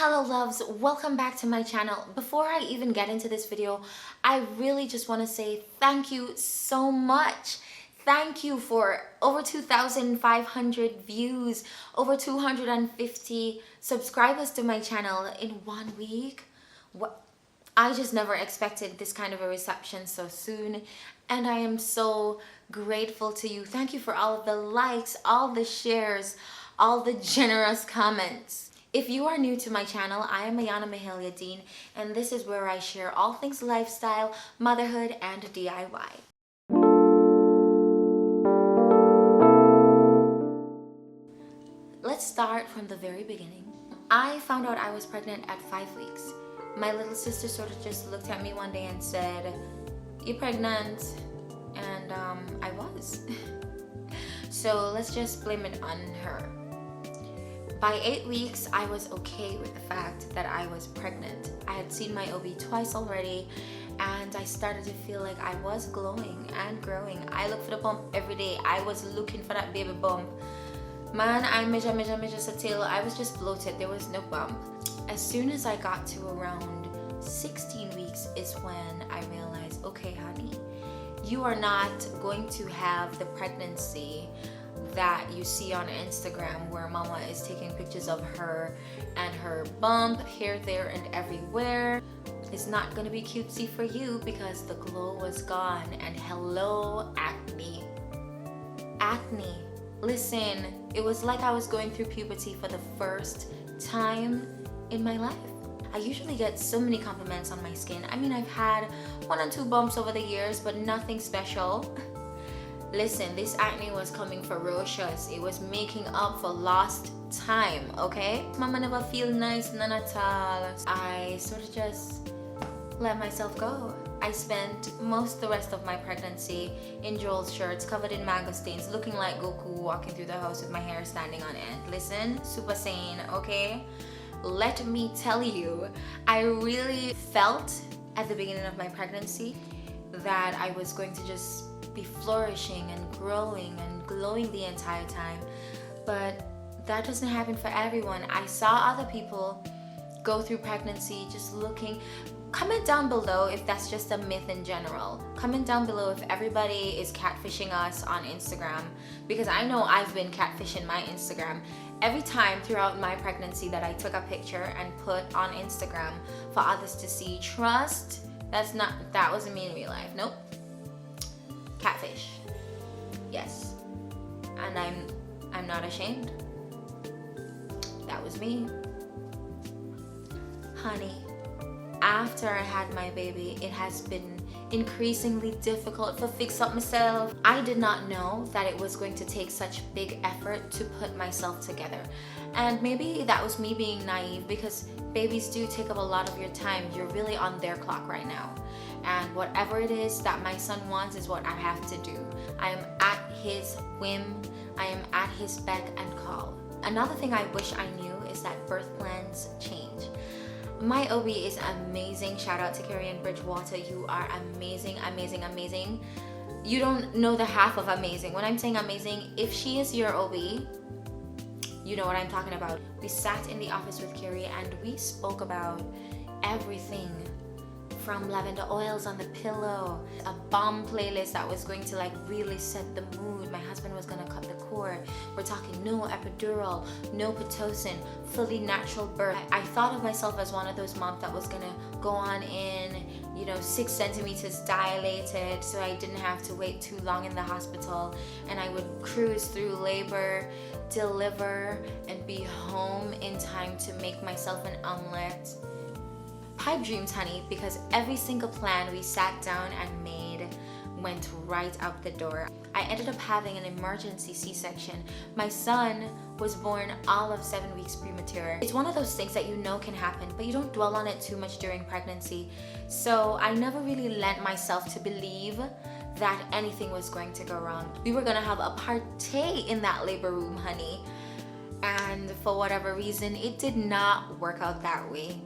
Hello loves, welcome back to my channel. Before I even get into this video, I really just want to say thank you so much. Thank you for over 2,500 views, over 250 subscribers to my channel in 1 week. I just never expected this kind of a reception so soon, and I am so grateful to you. Thank you for all of the likes, all the shares, all the generous comments. If you are new to my channel, I am Ayana Mahalia Dean, and this is where I share all things lifestyle, motherhood, and DIY. Let's start from the very beginning. I found out I was pregnant at 5 weeks. My little sister sort of just looked at me one day and said, "You're pregnant," and I was. So let's just blame it on her. By 8 weeks, I was okay with the fact that I was pregnant. I had seen my OB twice already, and I started to feel like I was glowing and growing. I looked for the bump every day. I was looking for that baby bump. Man, I measure till I was just bloated. There was no bump. As soon as I got to around 16 weeks is when I realized, okay, honey, you are not going to have the pregnancy that you see on Instagram where mama is taking pictures of her and her bump here, there, and everywhere. It's not gonna be cutesy for you because the glow was gone. And hello, acne. Acne. Listen, it was like I was going through puberty for the first time in my life. I usually get so many compliments on my skin. I mean, I've had 1 or 2 bumps over the years, but nothing special. Listen, this acne was coming ferocious. It was making up for lost time, okay? Mama never feel nice, none at all. I sort of just let myself go. I spent most of the rest of my pregnancy in Joel's shirts, covered in mango stains, looking like Goku walking through the house with my hair standing on end. Listen, super sane, okay? Let me tell you, I really felt at the beginning of my pregnancy that I was going to just be flourishing and growing and glowing the entire time, but that doesn't happen for everyone. I saw other people go through pregnancy just looking. Comment down below if that's just a myth in general. Comment down below if everybody is catfishing us on Instagram, because I know I've been catfishing my Instagram. Every time throughout my pregnancy that I took a picture and put on Instagram for others to see, trust, that wasn't me in real life. Nope. Catfish. Yes. And I'm not ashamed. That was me. Honey, after I had my baby, it has been increasingly difficult to fix up myself. I did not know that it was going to take such big effort to put myself together. And maybe that was me being naive, because babies do take up a lot of your time. You're really on their clock right now. And whatever it is that my son wants is what I have to do. I am at his whim. I am at his beck and call. Another thing I wish I knew is that birth plans change. My OB is amazing. Shout out to Carrie in Bridgewater. You are amazing, amazing, amazing. You don't know the half of amazing. When I'm saying amazing, if she is your OB, you know what I'm talking about. We sat in the office with Carrie and we spoke about everything, from lavender oils on the pillow, a bomb playlist that was going to like really set the mood. My husband was gonna cut the cord. We're talking no epidural, no Pitocin, fully natural birth. I thought of myself as one of those moms that was gonna go on in, 6 centimeters dilated, so I didn't have to wait too long in the hospital, and I would cruise through labor, deliver, and be home in time to make myself an omelet. Pipe dreams, honey, because every single plan we sat down and made went right out the door. I ended up having an emergency C-section. My son was born all of 7 weeks premature. It's one of those things that you know can happen, but you don't dwell on it too much during pregnancy. So I never really lent myself to believe that anything was going to go wrong. We were gonna have a party in that labor room, honey. And for whatever reason, it did not work out that way.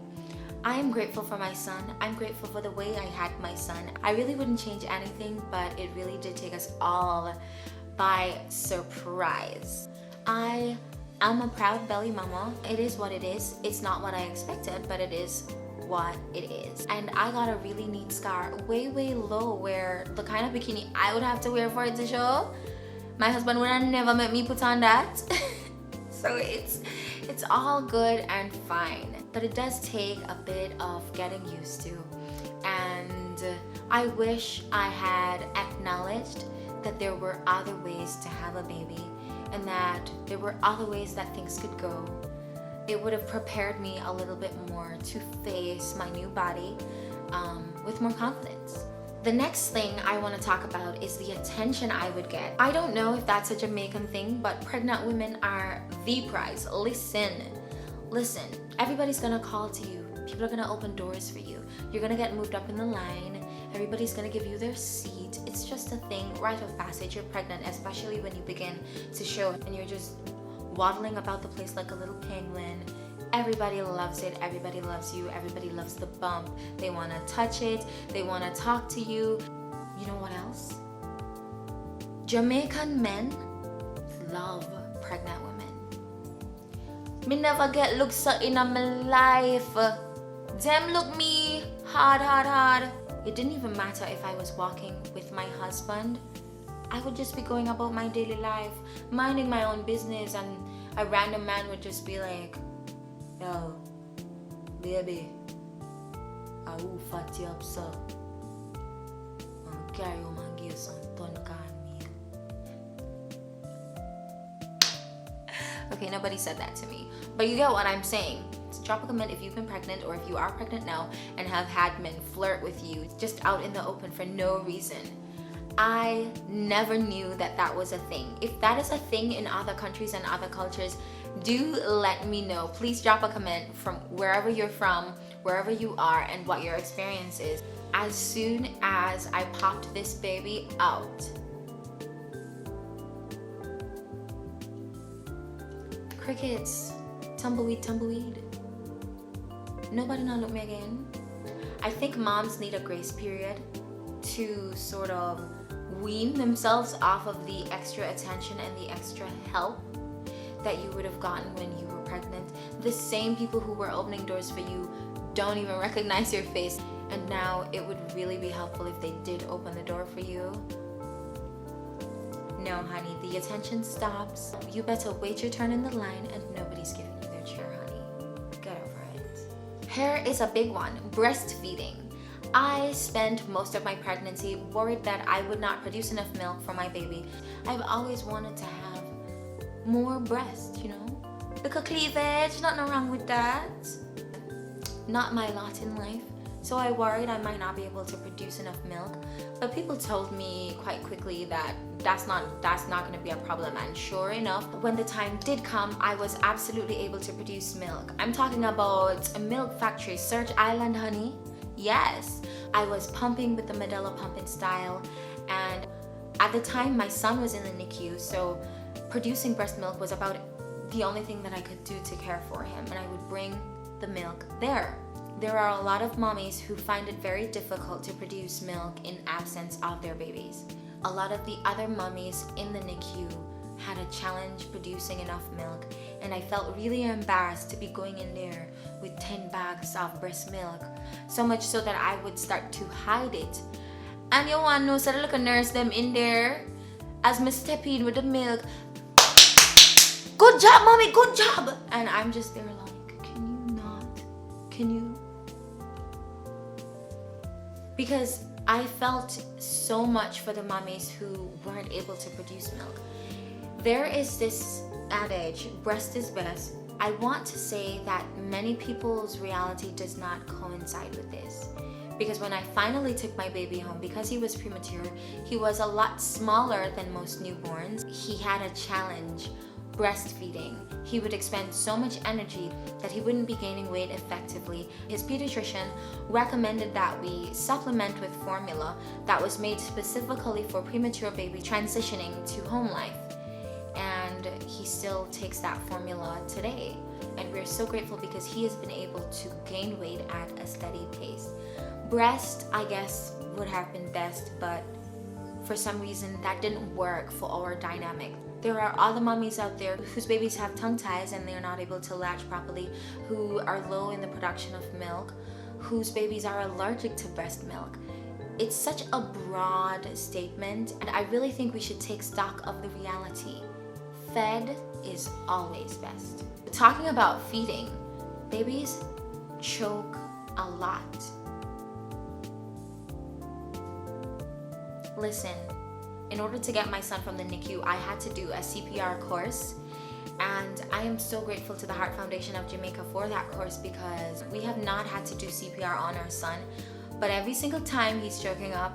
I am grateful for my son. I'm grateful for the way I had my son. I really wouldn't change anything, but it really did take us all by surprise. I I'm a proud belly mama. It is what it is. It's not what I expected, but it is what it is. And I got a really neat scar way low, where the kind of bikini I would have to wear for it to show, my husband would have never met me put on that. So it's all good and fine, but it does take a bit of getting used to. And I wish I had acknowledged that there were other ways to have a baby, and that there were other ways that things could go. It would have prepared me a little bit more to face my new body with more confidence. The next thing I want to talk about is the attention I would get. I don't know if that's a Jamaican thing, but pregnant women are the prize. Listen, everybody's gonna call to you. People are gonna open doors for you. You're gonna get moved up in the line. Everybody's gonna give you their seat. It's just a thing, rite of passage. You're pregnant, especially when you begin to show and you're just waddling about the place like a little penguin. Everybody loves it. Everybody loves you. Everybody loves the bump. They want to touch it. They want to talk to you. You know what else? Jamaican men love pregnant women. Me never get looked so in my life. Them look me hard. It didn't even matter if I was walking with my husband. I would just be going about my daily life, minding my own business, and a random man would just be like, yo, baby, I will fat you up, so I'll carry home and give some ton can meal. Okay, nobody said that to me, but you get what I'm saying. So drop a comment if you've been pregnant, or if you are pregnant now and have had men flirt with you just out in the open for no reason. I never knew that that was a thing. If that is a thing in other countries and other cultures, do let me know. Please drop a comment from wherever you're from, wherever you are, and what your experience is. As soon as I popped this baby out, crickets, tumbleweed. Nobody not look me again. I think moms need a grace period to sort of wean themselves off of the extra attention and the extra help that you would have gotten when you were pregnant. The same people who were opening doors for you don't even recognize your face, and now it would really be helpful if they did open the door for you. No, honey, the attention stops. You better wait your turn in the line, and nobody's giving you their chair, honey. Get over it. Hair is a big one. Breastfeeding. I spent most of my pregnancy worried that I would not produce enough milk for my baby. I've always wanted to have more breast, you know? Little cleavage, nothing wrong with that. Not my lot in life. So I worried I might not be able to produce enough milk. But people told me quite quickly that that's not going to be a problem. And sure enough, when the time did come, I was absolutely able to produce milk. I'm talking about a milk factory, Search Island, honey. Yes, I was pumping with the Medela pumping style, and at the time my son was in the NICU, so producing breast milk was about the only thing that I could do to care for him, and I would bring the milk there. There are a lot of mommies who find it very difficult to produce milk in absence of their babies. A lot of the other mommies in the NICU had a challenge producing enough milk, and I felt really embarrassed to be going in there with 10 bags of breast milk, so much so that I would start to hide it. And you want to know, so the little nurse them in there, as me step in with the milk, good job mommy, good job, and I'm just there like, can you? Because I felt so much for the mommies who weren't able to produce milk. There is this adage, breast is best. I want to say that many people's reality does not coincide with this. Because when I finally took my baby home, because he was premature, he was a lot smaller than most newborns. He had a challenge, breastfeeding. He would expend so much energy that he wouldn't be gaining weight effectively. His pediatrician recommended that we supplement with formula that was made specifically for premature baby transitioning to home life. And he still takes that formula today. And we're so grateful because he has been able to gain weight at a steady pace. Breast, I guess, would have been best, but for some reason that didn't work for our dynamic. There are other mommies out there whose babies have tongue ties and they're not able to latch properly, who are low in the production of milk, whose babies are allergic to breast milk. It's such a broad statement, and I really think we should take stock of the reality. Fed is always best. Talking about feeding, babies choke a lot. Listen, in order to get my son from the NICU, I had to do a CPR course, and I am so grateful to the Heart Foundation of Jamaica for that course, because we have not had to do CPR on our son, but every single time he's choking up,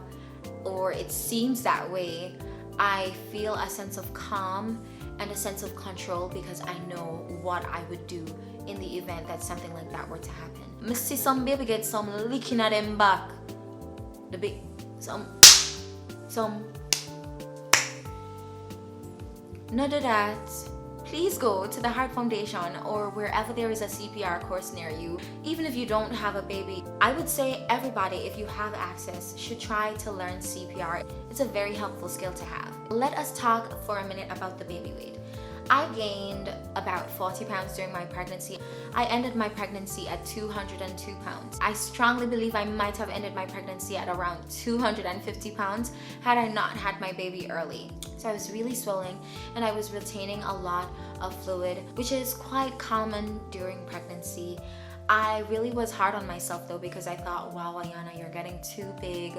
or it seems that way, I feel a sense of calm and a sense of control, because I know what I would do in the event that something like that were to happen. Me see some baby get some licking at them back. The big, some. None of that. Please go to the Heart Foundation or wherever there is a CPR course near you. Even if you don't have a baby, I would say everybody, if you have access, should try to learn CPR. It's a very helpful skill to have. Let us talk for a minute about the baby weight. I gained about 40 pounds during my pregnancy. I ended my pregnancy at 202 pounds. I strongly believe I might have ended my pregnancy at around 250 pounds had I not had my baby early. So I was really swelling and I was retaining a lot of fluid, which is quite common during pregnancy. I really was hard on myself though, because I thought, wow, Ayana, you're getting too big.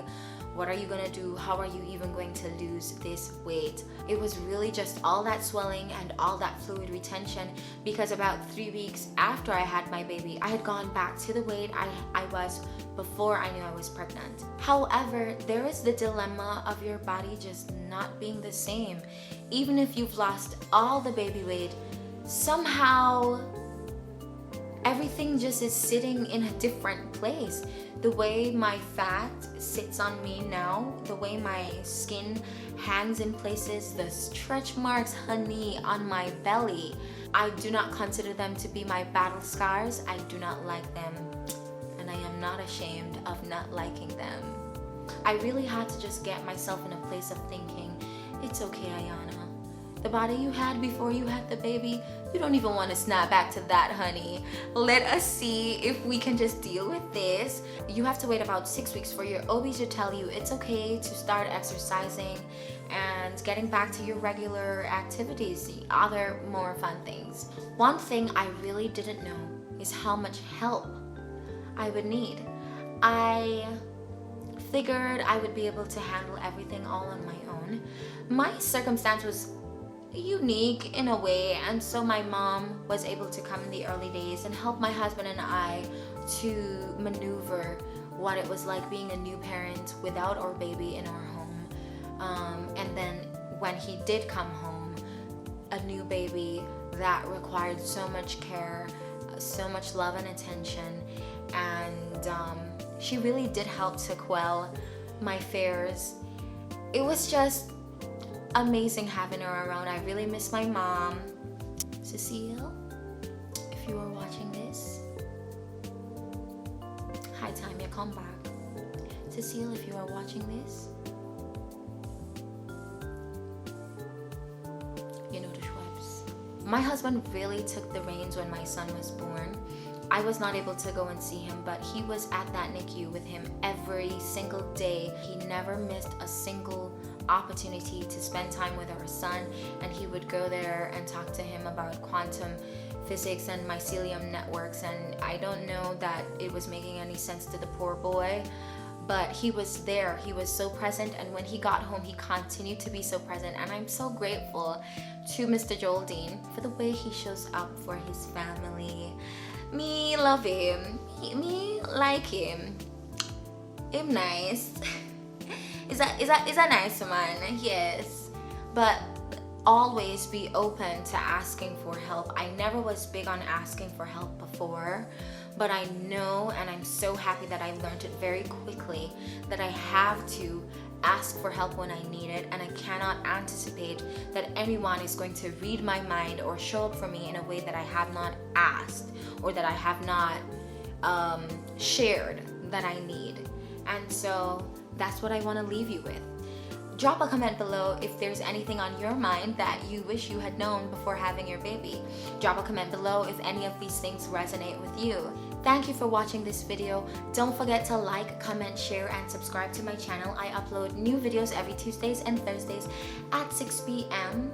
What are you gonna do? How are you even going to lose this weight? It was really just all that swelling and all that fluid retention, because about 3 weeks after I had my baby, I had gone back to the weight I was before I knew I was pregnant. However, there is the dilemma of your body just not being the same. Even if you've lost all the baby weight, somehow everything just is sitting in a different place. The way my fat sits on me now, the way my skin hangs in places, the stretch marks, honey, on my belly, I do not consider them to be my battle scars. I do not like them, and I am not ashamed of not liking them. I really had to just get myself in a place of thinking, it's okay, Ayana. The body you had before you had the baby, you don't even want to snap back to that, honey. Let us see if we can just deal with this. You have to wait about 6 weeks for your OB to tell you it's okay to start exercising and getting back to your regular activities, the other more fun things. One thing I really didn't know is how much help I would need. I figured I would be able to handle everything all on my own. My circumstance was unique in a way, and so my mom was able to come in the early days and help my husband and I to maneuver what it was like being a new parent without our baby in our home. And then when he did come home, a new baby that required so much care, so much love and attention, and she really did help to quell my fears. It was just amazing having her around. I really miss my mom. Cecile, if you are watching this, hi, Tanya, come back. Cecile, if you are watching this, you know the Schweppes. My husband really took the reins when my son was born. I was not able to go and see him, but he was at that NICU with him every single day. He never missed a single opportunity to spend time with our son, and he would go there and talk to him about quantum physics and mycelium networks, and I don't know that it was making any sense to the poor boy, but he was there. He was so present, and when he got home, he continued to be so present, and I'm so grateful to Mr. Geraldine for the way he shows up for his family. Me love him. Me like him. Him nice. Is a nice man, yes. But always be open to asking for help. I never was big on asking for help before, but I know, and I'm so happy that I learned it very quickly, that I have to ask for help when I need it, and I cannot anticipate that anyone is going to read my mind or show up for me in a way that I have not asked or that I have not shared that I need. And so that's what I want to leave you with. Drop a comment below if there's anything on your mind that you wish you had known before having your baby. Drop a comment below if any of these things resonate with you. Thank you for watching this video. Don't forget to like, comment, share, and subscribe to my channel. I upload new videos every Tuesdays and Thursdays at 6 p.m.